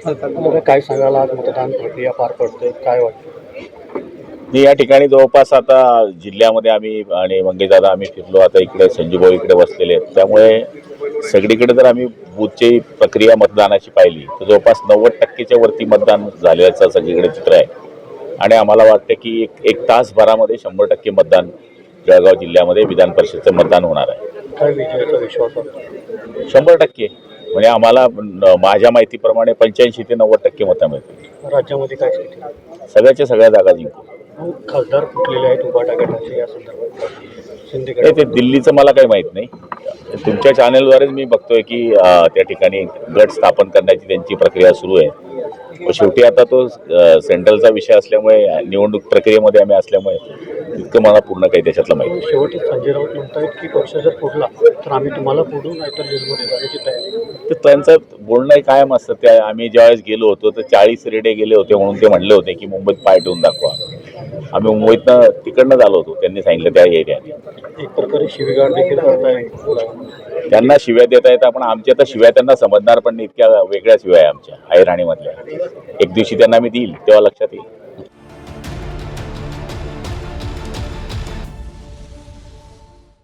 काय सांगाल, आज मतदान प्रक्रिया पार पडते, काय वाटतं? मी या ठिकाणी जवळपास आता जिल्ह्यामध्ये आम्ही आणि मंगेशदादा आम्ही फिरलो. आता इकडे संजूभाऊ इकडे बसलेले आहेत. त्यामुळे सगळीकडे जर आम्ही बूथची प्रक्रिया मतदानाची पाहिली तर जवळपास 90%च्या वरती मतदान झाल्याचं सगळीकडे चित्र आहे. आणि आम्हाला वाटतं की एक तासभरामध्ये 100% मतदान जळगाव जिल्ह्यामध्ये विधान परिषदचं मतदान होणार आहे. काय विजयाचा विश्वास वाटतो? 100%. म्हणजे आम्हाला माझ्या माहितीप्रमाणे 85 ते 90% मतं मिळतील. राज्यामध्ये काय स्थिती? सगळ्याच्या सगळ्या जागा जिंकू. खासदार फुटलेले आहेत उभाटा गटाचे, या संदर्भात शिंदे नाही, ते दिल्लीचं मला काही माहीत नाही. तुमच्या चॅनलद्वारेच मी बघतोय की त्या ठिकाणी गट स्थापन करण्याची त्यांची प्रक्रिया सुरू आहे. शेवटी आता तो सेंट्रलचा विषय असल्यामुळे निवडणूक प्रक्रियेमध्ये आम्ही असल्यामुळे तितकं मला पूर्ण काही त्याच्यातलं माहिती नाही. शेवटी संजय राऊत म्हणतायत की पक्ष जर फुटला तर आम्ही तुम्हाला फोडू, नाहीतर जेलमध्ये जाण्याची तयारी. तर त्यांचं बोलणं कायम असतं. त्या आम्ही ज्यावेळेस गेलो होतो तर 40 रेडे गेले होते म्हणून ते म्हणले होते की मुंबईत पाय ठेवून दाखवा. आम्ही मुंबईतनं तिकडनं आलो होतो. त्यांनी सांगितलं त्या एरियाने. एक प्रकारे शिवीगाळ देखील करताय. त्यांना शिव्या देता येतात, पण आमच्या तर शिव्या त्यांना समजणार पण नाही. इतक्या वेगळ्या शिव्या आहे आमच्या ऐराणीमधल्या. एक दिवशी त्यांना मी देईल तेव्हा लक्षात येईल.